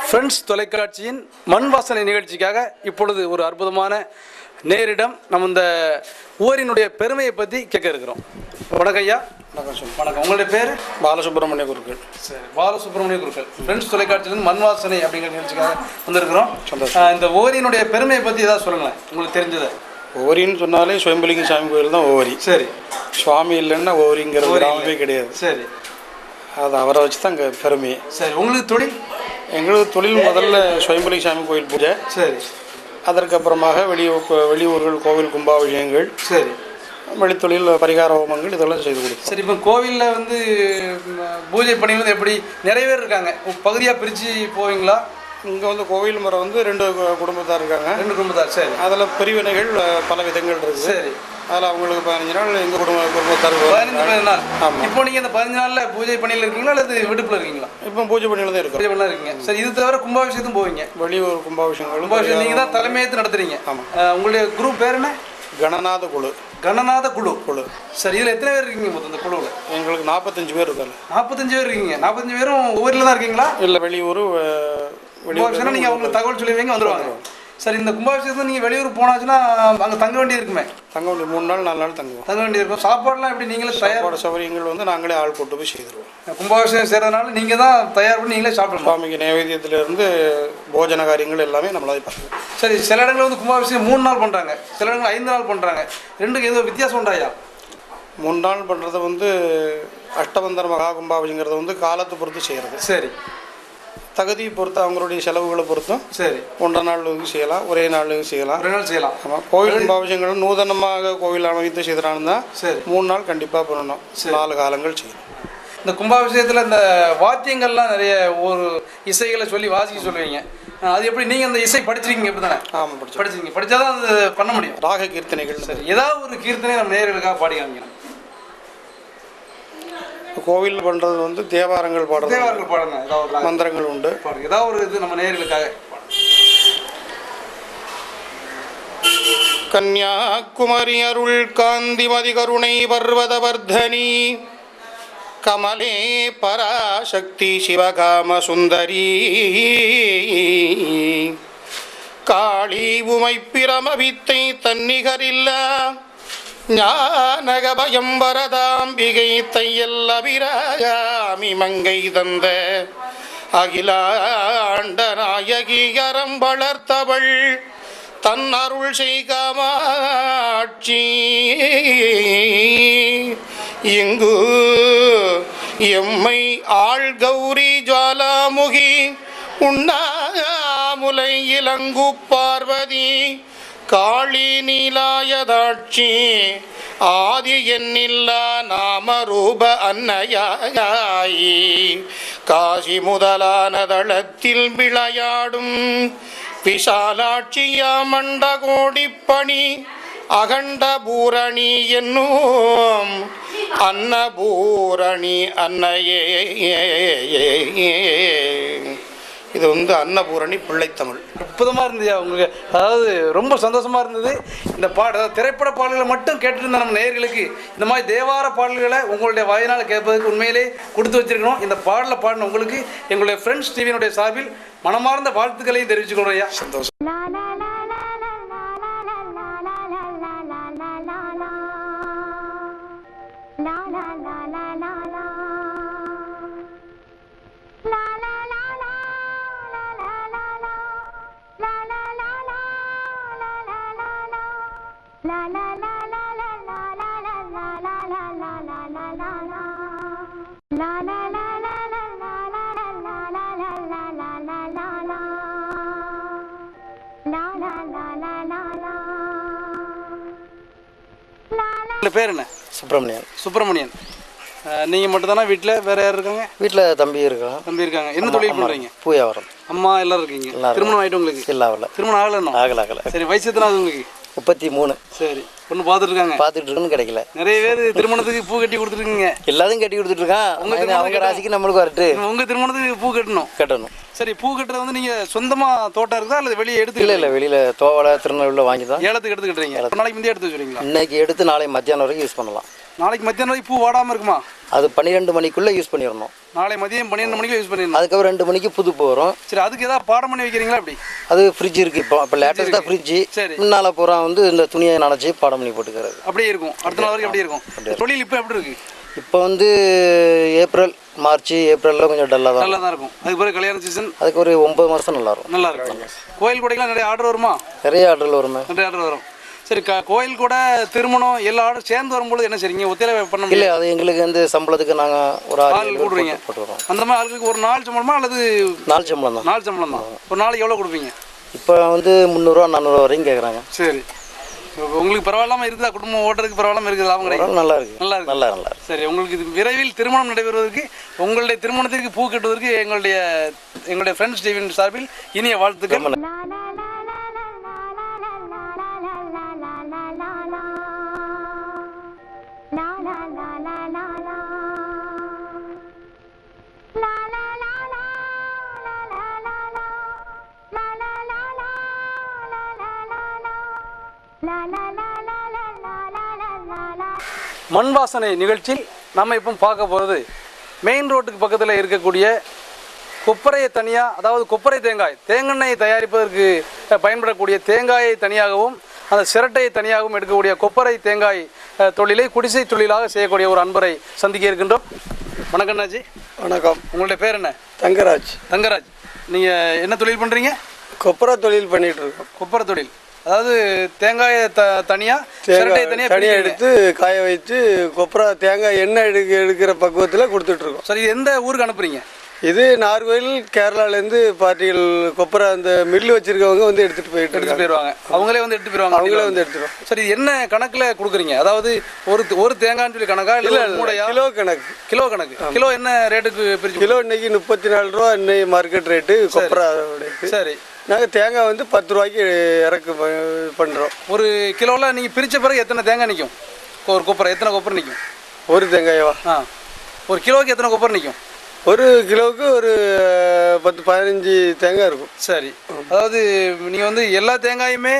Friends தொலைக்காட்சியின் மண் வாசனை நிகழ்ச்சிக்காக இப்பொழுது ஒரு அற்புதமான நேரிடம் நம்ம இந்த ஊரினுடைய பெருமையை பற்றி கேட்க இருக்கிறோம். வணக்கம் ஐயா. வணக்கம். உங்களுடைய பேர்? பாலசுப்ரமணிய குருக்கள். சரி, பாலசுப்ரமணிய குருக்கள். ஃப்ரெண்ட்ஸ் தொலைக்காட்சியிலிருந்து மண் வாசனை அப்படிங்கிற நிகழ்ச்சிக்காக வந்திருக்கிறோம். இந்த ஓரியினுடைய பெருமையை பற்றி ஏதாவது சொல்லுங்களேன், உங்களுக்கு தெரிஞ்சதை. ஓரின்னு சொன்னாலே சுயம்பலிங்க சாமி கோயில் தான் ஓரி. சரி. சுவாமி இல்லைன்னா ஓரிங்கிற கிராமமே கிடையாது. சரி. அது அவரை வச்சு தான் அங்கே பெருமையே. சரி. உங்களுக்கு தொழில்? எங்களுக்கு தொழில் முதல்ல சுயம்பலிங்க சாமி கோயில் பூஜை. சரி. அதற்கப்புறமாக வெளியூர்கள் கோவில் கும்பாபிஷேகங்கள். சரி. வெளித்தொழில் பரிகார ஹோமங்கள் இதெல்லாம் செய்து கொடுக்கும். சரி. இப்போ கோவிலில் வந்து பூஜை பணிகள் எப்படி நிறைய பேர் இருக்காங்க, பகுதியாக பிரித்து போவீங்களா? இங்கே வந்து கோவில் முறை வந்து 2 குடும்பத்தார் இருக்காங்க. 2 குடும்பத்தார். சரி. அதில் பிரிவினைகள் பல விதங்கள் இருக்குது. சரி. அதில் அவங்களுக்கு 15 நாள் எங்கள் குடும்பத்தார் 15 நாள். ஆமாம். இப்போ நீங்கள் இந்த 15 நாளில் பூஜை பணியில் இருக்கீங்களா அல்லது விடுப்பில் இருக்கீங்களா? இப்போ பூஜை பணியில் தான் இருக்கோம். பூஜை பண்ணலாம் இருக்கீங்க. சரி. இது தவிர கும்பாபிஷேகத்தும் போவீங்க? வெளியூர் கும்பாபிஷேகம் நீங்கள் தான் தலைமையேற்று நடத்துறீங்க. ஆமாம். உங்களுடைய குரூப் பேர் என்ன? கணநாத குழு. கணநாத குழு. சரி. இதில் எத்தனை பேர் இருக்கீங்க மொத்தம் இந்த குழுவில்? எங்களுக்கு 45 பேர் இருக்காங்க. 45 பேர் இருக்கீங்க. 45 பேரும் ஊரில் தான் இருக்கீங்களா? இல்லை, வெளியூர். கும்பாபிஷேகம் நீங்கள் அவங்களுக்கு தகவல் சொல்லுவீங்க, வந்துடுவாங்க. சரி. இந்த கும்பாபிஷேகத்தில் நீங்கள் வெளியூர் போனாச்சுன்னா அங்கே தங்க வேண்டியது இருக்குமே? தங்க வேண்டிய 3 நாள் 4 நாள் தங்க வேண்டியது இருக்கும். சாப்பாடுலாம் எப்படி நீங்களே தயாரோட சௌகரியங்கள் வந்து நாங்களே ஆள் போட்டு போய் செய்திருவோம். கும்பாபிஷேகம் செய்கிறதுனால நீங்கள் தான் தயார் பண்ணி நீங்களே சாப்பிடணும். சுவாமிக்கு நைவேத்தியத்திலிருந்து போஜன காரியங்கள் எல்லாமே நம்மளாவே பார்க்கணும். சரி. சில இடங்களில் வந்து கும்பாபிஷேகம் 3 நாள் பண்ணுறாங்க, சில இடங்கள் 5 நாள் பண்ணுறாங்க. ரெண்டுக்கு ஏதோ வித்தியாசம் உண்டாயா? 3 நாள் பண்ணுறது வந்து அஷ்டபந்தர் மகா கும்பாபிஷேகங்கிறது வந்து காலத்தை பொறுத்து செய்கிறது. சரி. தகுதியை பொறுத்து அவங்களுடைய செலவுகளை பொறுத்தும். சரி. 1.5 நாள் செய்யலாம், ஒரே நாள் செய்யலாம். 2 நாள் செய்யலாம். ஆமாம். கோவில் கும்பாபிஷேகங்கள் நூதனமாக கோவில் அமைத்து செய்கிறாங்கன்னா சரி 3 நாள் கண்டிப்பாக பண்ணணும். 4 காலங்கள் செய்யணும். இந்த கும்பாபிஷேகத்தில் இந்த வாத்தியங்கள்லாம் நிறைய ஒரு இசைகளை சொல்லி வாசிக்க சொல்லுவீங்க. அது எப்படி நீங்கள் அந்த இசை படிச்சிருக்கீங்க? எப்படி தானே? ஆமாம், படிச்சிருக்கீங்க. படித்தா தான் அது பண்ண முடியும். ராக கீர்த்தனைகள். சரி. ஏதாவது ஒரு கீர்த்தனை நம்ம நேயர்களுக்காக பாடி காமிக்கணும். கோவில் பண்ணுறது வந்து தேவாரங்கள் பாடுறது. தேவாரங்கள் பாடுங்க. ஏதாவது மந்திரங்கள் உண்டு. பாடுங்க. ஏதாவது ஒரு இது நம்ம நேயர்களுக்காக. கன்யாகுமரி அருள் காந்திமதி கருணை பர்வதவர்தனி கமலே பராசக்தி சிவகாம சுந்தரி காளி உமை பிரம வித்தை தன்னிகரில்ல ஞானகபயம் வரதாம்பிகை தையல் அபிராமி மங்கை தந்த அகிலாண்ட நாயகி அறம் வளர்த்தவள் தன் அருள் செய்காமாட்சி இங்கு எம்மை ஆள் கௌரி ஜுவாலாமுகி உண்ணாமுலை இலங்கு பார்வதி காளி நீலாயதாட்சி ஆதி எண்ணில்லா நாமரூப அன்னையாயி காசி முதலான தளத்தில் விளையாடும் விஷாலாட்சியா மண்ட கோடிப்பணி அகண்ட பூரணி என்னும் அன்னபூரணி அன்னையே. இது வந்து அன்னபூரணி பிள்ளைத்தமிழ். அற்புதமாக இருந்தது உங்களுக்கு. அதாவது ரொம்ப சந்தோஷமாக இருந்தது. இந்த அதாவது திரைப்பட பாடல்களை மட்டும் கேட்டுருந்த நம்ம நேயர்களுக்கு இந்த மாதிரி தேவார பாடல்களை உங்களுடைய வாயினால் கேட்பதற்கு உண்மையிலே கொடுத்து வச்சிருக்கணும். இந்த பாடலை பாடின உங்களுக்கு எங்களுடைய ஃப்ரெண்ட்ஸ் டிவியினுடைய சார்பில் மனமார்ந்த வாழ்த்துக்களையும் தெரிவிச்சுக்கொள்றோம் ஐயா. சந்தோஷம். பேர் என்ன? சுப்பிரமணியன். நீங்கள் மட்டும் தானே வீட்டில்? வேறு யார் இருக்காங்க? வீட்டில் தம்பி இருக்காங்க. என்ன தொழில் பண்ணுறீங்க? பூ வியாபாரம். அம்மா எல்லாரும் இருக்கீங்க. திருமணம் ஆகிட்டு உங்களுக்கு? இல்லை, ஆகலை. திருமணம் ஆகலை. சரி. வயசு எத்தனை ஆகுது உங்களுக்கு? 33. சரி. பொண்ணு பார்த்துட்டு இருக்குன்னு கிடைக்கல. நிறைய பேர் திருமணத்துக்கு பூ கட்டி கொடுத்துருக்கீங்க. எல்லாரும் கட்டி கொடுத்துட்டு இருக்கான். அவங்க ராசிக்கு நம்மளுக்கு வரட்டு. உங்கள் திருமணத்துக்கு பூ கட்டணும். சரி. பூ கட்டுறது வந்து நீங்கள் சொந்தமாக தோட்டம் இருக்குதா அல்லது வெளியே எடுத்து? இல்லை, வெளியில் தோவலை திருநெல்வேலியில் வாங்கி தான் ஏலத்துக்கு எடுத்துக்கிட்டீங்க. நாளைக்கு முந்தைய எடுத்து வச்சுருக்கீங்களா? இன்னைக்கு எடுத்து நாளைக்கு மத்தியானம் வரைக்கும் யூஸ் பண்ணலாம். நாளைக்கு மத்தியானம் வரைக்கும் பூ வாடாமல் இருக்குமா? அது 12 மணிக்குள்ளே யூஸ் பண்ணிடணும். நாளை மதியம் 12 மணிக்கு யூஸ் பண்ணிடணும். அதுக்கப்புறம் 2 மணிக்கு புது பூ வரும். சரி, அதுக்கு ஏதாவது பாடம் பண்ணி வைக்கிறீங்களா அப்படி? அது ஃப்ரிட்ஜ் இருக்குது. இப்போ லேட்டஸ்ட்டாக ஃப்ரிட்ஜு. சரி. முன்னால் பூரா வந்து இந்த துணியை நனைச்சி பாடம் பண்ணி போட்டுக்கிறது. அப்படியே இருக்கும். அடுத்த நாள் வரைக்கும் அப்படியே இருக்கும். தொழில் இப்போ எப்படி இருக்கு? இப்போ வந்து ஏப்ரல் மார்ச் ஏப்ரலில் கொஞ்சம் டல்லாக தான் நல்லா தான் இருக்கும். அதுக்கு பிறகு கல்யாண சீசன், அதுக்கு ஒரு 9 மாதம் நல்லாயிருக்கும். நல்லா இருக்கும். கோயில் கூடைக்கெல்லாம் நிறைய ஆர்டர் வருமா? நிறைய ஆர்டர் வருமே. நிறைய ஆர்டர் வரும். சரி, கோயில் கூட திருமணம் எல்லா ஆர்டர் சேர்ந்து வரும்போது என்ன சரிங்க ஒத்தையில பண்ண முடியல? இல்லை, அது எங்களுக்கு வந்து சம்பளத்துக்கு நாங்கள் ஒரு ஆள் கொடுக்குறீங்க. போட்டுருவோம். அந்த மாதிரி ஆளுக்கு ஒரு நாள் சம்பளமா அல்லது 4 சம்பளம் தான்? 4 சம்பளம் தான். ஒரு நாளைக்கு எவ்வளோ கொடுப்பீங்க? இப்போ வந்து 300 400 வரைக்கும் கேட்குறாங்க. சரி, உங்களுக்கு பரவாயில்லாமல் இருக்குதா? குடும்பம் ஓட்டுறதுக்கு பரவாயில்லாமல் இருக்குது? லாபம் கிடைக்கும்? நல்லா இருக்கு. நல்லா இருக்கு. நல்லா நல்லா. சரி, உங்களுக்கு இது விரைவில் திருமணம் நடைபெறுவதற்கு, உங்களுடைய திருமணத்திற்கு பூ கட்டுவதற்கு எங்களுடைய ஃப்ரெண்ட்ஸ் டிவியின் சார்பில் இனிய வாழ்த்துக்கள். மண் வாசனை நிகழ்ச்சியில் நம்ம இப்போ பார்க்க போகிறது மெயின் ரோட்டுக்கு பக்கத்தில் இருக்கக்கூடிய கொப்பரையை தனியாக, அதாவது கொப்பரை தேங்காய் தயாரிப்பதற்கு பயன்படக்கூடிய தேங்காயை தனியாகவும் அந்த சிரட்டையை தனியாகவும் எடுக்கக்கூடிய கொப்பரை தேங்காய் தொழிலை குடிசை தொழிலாக செய்யக்கூடிய ஒரு அன்பரை சந்திக்க இருக்கின்றோம். வணக்கம் அண்ணாச்சி. வணக்கம். உங்களுடைய பேர் என்ன? தங்கராஜ். தங்கராஜ், நீங்கள் என்ன தொழில் பண்ணுறீங்க? கொப்பரை தொழில் பண்ணிகிட்டு இருக்கோம். கொப்பரை தொழில், அதாவது தேங்காயை தனியாக சிரட்டையை தனியாக எடுத்து காய வச்சு கொப்பரை தேங்காய் எண்ணெய் எடுக்கிற பக்குவத்தில் கொடுத்துட்ருக்கோம். சரி, இது எந்த ஊருக்கு அனுப்புறீங்க? இது நார்கோயில் கேரளாலேருந்து பார்ட்டிகள் கொப்பரை அந்த மில்லு வச்சிருக்கவங்க வந்து எடுத்துகிட்டு போயிடுவாங்க. அவங்களே வந்து எடுத்துட்டு போயிடுவாங்க. அவங்களே வந்து எடுத்துருவோம். சரி, என்ன கணக்கில் கொடுக்குறீங்க? அதாவது ஒரு தேங்காய்னு சொல்லி கணக்கா இல்லை மூடையா? கிலோ கணக்கு. கிலோ கணக்கு. கிலோ என்ன ரேட்டுக்கு பிரிச்சு? கிலோ இன்னைக்கு 34 ரூபா இன்னைக்கு மார்க்கெட் ரேட்டு கொப்பரை. சரி, நாங்கள் தேங்காய் வந்து 10 ரூபாய்க்கு இறக்கு பண்ணுறோம். ஒரு கிலோவில் நீங்கள் பிரித்த பிறகு எத்தனை தேங்காய் நிற்கும்? ஒரு கொப்பரை எத்தனை கொப்பரை நிற்கும்? ஒரு தேங்காயவா? ஒரு கிலோவுக்கு எத்தனை கொப்பரை நிற்கும்? ஒரு கிலோவுக்கு ஒரு 10-15 தேங்காய் இருக்கும். சரி, அதாவது நீங்கள் வந்து எல்லா தேங்காயுமே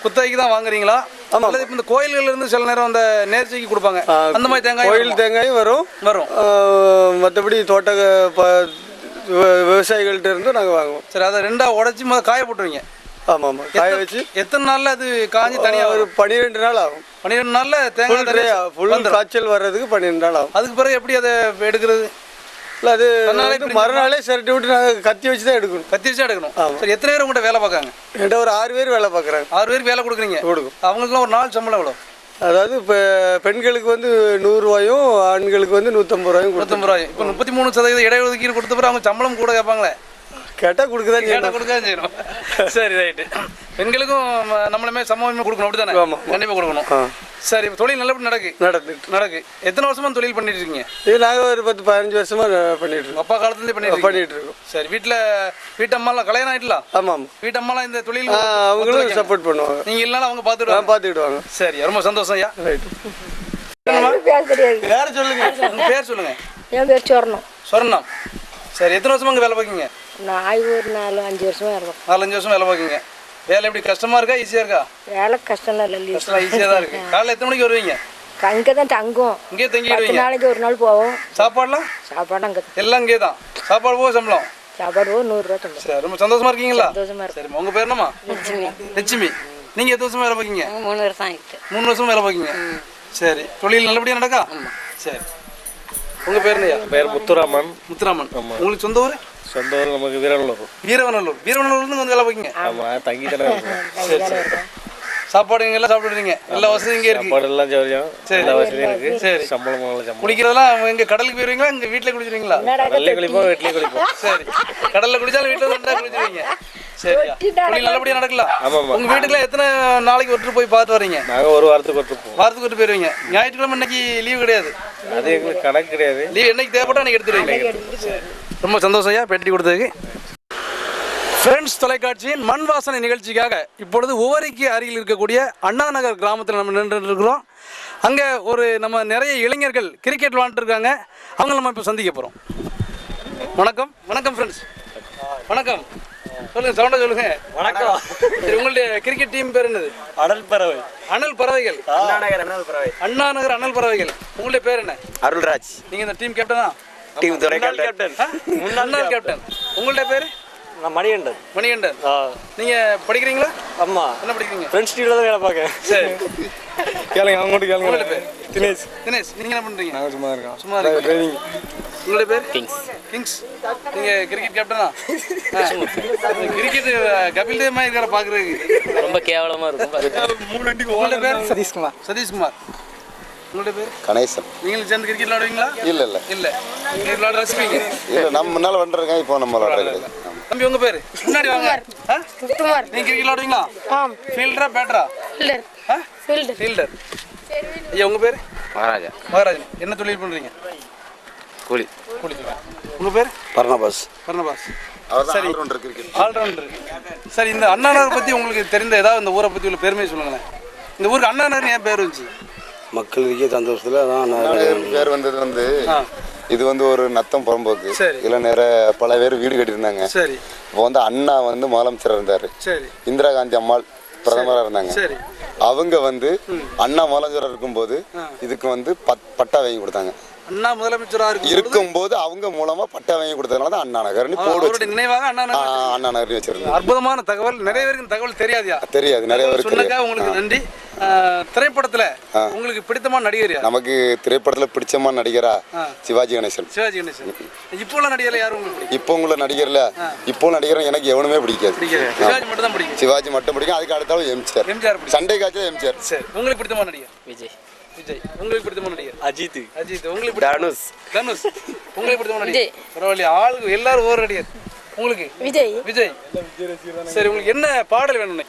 குத்தகைக்கு தான் வாங்குறீங்களா? ஆமாம். இப்போ இந்த கோயில்கள்லேருந்து சில நேரம் அந்த நேர்ச்சிக்கு கொடுப்பாங்க, அந்த மாதிரி தேங்காய்? கோயில் தேங்காயும் வரும். மற்றபடி தோட்ட விவசாயிகள்கிட்ட இருந்து நாங்கள் வாங்குவோம். சரி, அதை ரெண்டாக உடச்சி காய போட்டுருவீங்க? ஆமாம் ஆமாம், காய வச்சு. எத்தனை நாளில் அது காஞ்சி தனியாக? ஒரு 12 நாள் ஆகும். 12 நாளில் தேங்காய் ஃபுல் காய்ச்சல் வர்றதுக்கு 12 நாள் ஆகும். அதுக்கு பிறகு எப்படி அதை எடுக்கிறது? இல்லை, அது மறுநாளே சிரட்டி விட்டு நாங்கள் கத்தி வச்சு தான் எடுக்கணும். கத்தி வச்சு எடுக்கணும். சரி, எத்தனை பேர் உங்கள்கிட்ட வேலை பார்க்காங்க? என்கிட்ட ஒரு 6 பேர் வேலை பார்க்குறாங்க. 6 பேருக்கு வேலை கொடுக்குறீங்க? கொடுக்கும். அவங்களுக்குலாம் ஒரு நாள் சம்பளம் எவ்வளோ? அதாவது இப்போ பெண்களுக்கு வந்து 100 ரூபாயும் ஆண்களுக்கு வந்து 150 ரூபாயும். 150 ரூபாயும். இப்போ 33% இடைஒதுக்கீடு கொடுத்த பிறகு அவங்க சம்பளம் கூட கேட்பாங்களே? கேட்டால் கொடுக்குதான் செய்யணும். சரி, ரைட்டு. பெண்களுக்கும் நம்மளுமே சமூகமே கொடுக்கணும், அப்படி தானே? கண்டிப்பாக கொடுக்கணும். சரி, தொழில் நல்லபடி நடக்கு. எத்தனை வருஷமா தொழில் பண்ணிட்டு இருக்கீங்க? இது நாங்கள் ஒரு 10-15 வருஷமா பண்ணிட்டு இருக்கோம். அப்பா காலத்துலேருந்து பண்ணிட்டு இருக்கோம். சரி, வீட்டம்மாலாம் கல்யாணம் ஆகிட்டலாம்? ஆமாம். வீட்டம்மாலாம் இந்த தொழில் அவங்களும் சப்போர்ட் பண்ணுவாங்க. நீங்கள் இல்லைனா அவங்க பார்த்துக்கிடுவாங்க. சரி, ரொம்ப சந்தோஷம் ஐயா. ரைட். பேர் சொல்லுங்க. பேர் சொல்லுங்க. என் பேர் சொர்ணம். சரி, எத்தனை வருஷமா அங்கே வேலை பார்க்கீங்க? நான் ஒரு 4-5 வருஷமா இருக்கும். 4-5 வருஷம் வேலை பார்க்கீங்க. வேலை எப்படி கஷ்டமா இருக்கா ஈஸியா இருக்கா? வேலை கஷ்டம்லாம் இல்லை, ஈஸியாக தான் இருக்கு. காலையில் எத்தனை மணிக்கு வருவீங்க? அங்கே தான் தங்கும். இங்கே தங்கிடுவீங்க? நாளைக்கு ஒரு நாள் போவோம். சாப்பாடு அங்கே எல்லாம் இங்கே தான். சாப்பாடு போக சம்பளம்? சாப்பாடு போக 100 ரூபா சம்பளம். சரி, ரொம்ப சந்தோஷமா இருக்கீங்களா? சந்தோஷமா இருக்கு. சரி, உங்க பேர் என்னம்மா? லட்சுமி. நீங்க எத்தனை வருஷமா வேலை பார்க்கீங்க? 3 வருஷம் ஆயிடுச்சு. 3 வருஷம் வேலை பார்க்கீங்க. சரி, தொழில் நல்லபடியா நடக்கா? சரி, உங்க பேர் என்னையா? பேர் முத்துராமன். உங்களுக்கு சொந்த ஊர்? சொந்த ஊர் நமக்கு வீரவநல்லூர்லேருந்து வந்து வேலை பார்க்கீங்க? ஆமாம், தங்கி தானே இருக்கும். சரி, சாப்பாடு இங்கே எல்லாம் சாப்பிடுறீங்க? எல்லா வசதியும் இங்கே இருக்கு? சாப்பாடு எல்லாம் சௌரியம். சரி, எல்லா வசதியும் இருக்கு. சரி, சம்பளம் குளிக்கிறதெல்லாம் எங்க கடலுக்கு போயிருவீங்களா? இங்கே வீட்டில் குளிச்சிருவீங்களா? கடல்லே குளிப்போம், வீட்லேயே குளிப்போம். சரி, கடலில் குளிச்சாலும் வீட்டில் வந்து குளிச்சிருவீங்க. சரியா, தொழில் நல்லபடியாக நடக்கலாம்? ஆமாம். உங்கள் வீட்டுக்குலாம் எத்தனை நாளைக்கு ஒருத்தர் போய் பார்த்து வரீங்க? நாங்கள் ஒரு வாரத்துக்கு ஒருத்தர் வாரத்துக்கு ஒருத்தர் போயிருவீங்க. ஞாயிற்றுக்கிழமை இன்னைக்கு லீவு கிடையாது? அது எங்களுக்கு கணக்கு கிடையாது. லீவ் என்னைக்கு தேவைப்பட்டா அன்னைக்கு எடுத்துருவீங்க. ரொம்ப சந்தோஷம் ஐயா பேட்டி கொடுத்ததுக்கு. ஃப்ரெண்ட்ஸ் தொலைக்காட்சியின் மண் வாசனை நிகழ்ச்சிக்காக இப்பொழுது உவரிக்கு அருகில் இருக்கக்கூடிய அண்ணா நகர் கிராமத்தில் நம்ம நின்று இருக்கிறோம். அங்கே நம்ம நிறைய இளைஞர்கள் கிரிக்கெட் விளாண்டுட்டு இருக்காங்க. அவங்க நம்ம இப்போ சந்திக்க போகிறோம். வணக்கம் ஃப்ரெண்ட்ஸ். வணக்கம். சொல்லுங்கள், சவுண்டாக சொல்லுங்கள். வணக்கம். சரி, உங்களுடைய கிரிக்கெட் டீம் பேர் என்னது? அனல் பறவைகள். அண்ணா நகர் அனல் பறவைகள். உங்களுடைய பேர் என்ன? அருள்ராஜ். நீங்கள் இந்த டீம் கேப்டனா? டீம் துறை முன்னாள் கேப்டன் கேப்டன். முன்னாள் கேப்டன். உங்கள்ட்ட பேரு? நான் மணிகண்டன். மணிகண்டன். நீங்க படிக்கிறீங்களா? அம்மா என்ன படிக்கிறீங்க? ஃப்ரெண்ட்ஸ் டீம்ல தான் வேலை பார்க்கேன். சரி. கேளுங்க அவங்க மட்டும் கேளுங்க. உங்களோட பேர்? தினேஷ். தினேஷ், நீங்க என்ன பண்றீங்க? நாங்கள் சும்மா இருக்கோம். சும்மா இருக்கீங்க. டிரைவிங். உங்களோட பேர்? Kings Kings. நீங்க கிரிக்கெட் கேப்டனா? கிரிக்கெட் கபில் தேவ் மாதிரி இருக்கார பாக்குறதுக்கு. ரொம்ப கேவலமா இருக்கும். உங்களோட பேர்? சதீஷ்குமார். சதீஷ்குமார். உங்களோட பேர்? கணேசன். நீங்களும் சேர்ந்து கிரிக்கெட் விளையாடுவீங்களா? இல்ல இல்ல இல்ல. கிரிக்கெட் விளையாட ரசிப்பீங்க? இல்ல நம்ம முன்னால வந்துருக்கேன், இப்போ நம்ம விளையாடுறது. தம்பி உங்க பேரு? முன்னாடி வாங்க. குமார். நீங்க கிரிக்கெட் விளையாடுவீங்களா? ஆம். ஃபீல்டரா பேட்டரா? ஃபீல்டர். ஃபீல்டர். ஃபீல்டர். ஐயா உங்க பேரு? மகாராஜா. மகாராஜன். என்ன தொழில் பண்றீங்க? கூலி. கூலி தொழில். உங்க பேர்? பர்ணபாஸ். பர்ணபாஸ். அவர்தான் சரி. All rounder cricket. ஆல்ரவுண்டர். சரி, இந்த அண்ணா நகர் பத்தி உங்களுக்கு தெரிந்த ஏதாவது இந்த ஊரை பத்தி உள்ள பெருமையை சொல்லுங்களேன். இந்த ஊருக்கு அண்ணா நகர் ஏன் பேர் வந்துச்சு? மக்களுக்கே சந்தோஷத்தில் தான் பேர் வந்தது வந்து இது வந்து ஒரு நத்தம் புறம்போக்கு. சரி. இதுல நிறைய பல பேர் வீடு கட்டியிருந்தாங்க. சரி. இப்போ வந்து அண்ணா வந்து முதலமைச்சராக இருந்தாரு. சரி. இந்திரா காந்தி அம்மாள் பிரதமராக இருந்தாங்க. சரி. அவங்க வந்து அண்ணா முதலமைச்சராக இருக்கும்போது இதுக்கு வந்து பட்டா வாங்கி கொடுத்தாங்க. அண்ணா முதலமைச்சரா இருக்கும்போது அவங்க மூலமா பட்டா வாங்கி கொடுத்ததுனால தான் அண்ணா நகர்னு போடு அவருடைய வச்சு நினைவாக அண்ணா நகர். அண்ணா நகர்னு வச்சிருந்தாங்க. அற்புதமான தகவல். நிறைய பேருக்கு இந்த தகவல் தெரியாதியா? தெரியாது, நிறைய பேருக்கு தெரியாது. சொன்னக்கா உங்களுக்கு நன்றி. திரைப்படத்துல உங்களுக்கு பிடித்தமான நடிகர் யார்? நமக்கு திரைப்படத்துல பிடிச்சமான நடிகரா சிவாஜி கணேசன். சிவாஜி கணேசன். இப்போ உள்ள நடிகர்ல யாரும் உங்களுக்கு பிடிக்கும்? இப்போ உள்ள நடிகர்ல இப்போ நடிகர் எனக்கு எவனுமே பிடிக்காது. சிவாஜி மட்டும் தான் பிடிக்கும். சிவாஜி மட்டும் பிடிக்கும். அதுக்கு அடுத்தாலும் எம்ஜிஆர். எம்ஜிஆர் பிடிக்கும். சண்டை காட்சியில் எம்ஜிஆர். சரி. உங்களுக்கு பிடித்தமான நடிகர்? விஜய். விஜய். உங்களுக்கு பிடித்தமான நடிகர்? அஜித். அஜித். உங்களுக்கு பிடித்தமான தனுஷ். தனுஷ். உங்களுக்கு பிடித்தமான நடிகர்? பரவாயில்லையா, ஆளுக்கு எல்லாரும் ஒவ்வொரு நடிகர். உங்களுக்கு? விஜய். விஜய். சரி, உங்களுக்கு என்ன பாடல் வேணும்னு?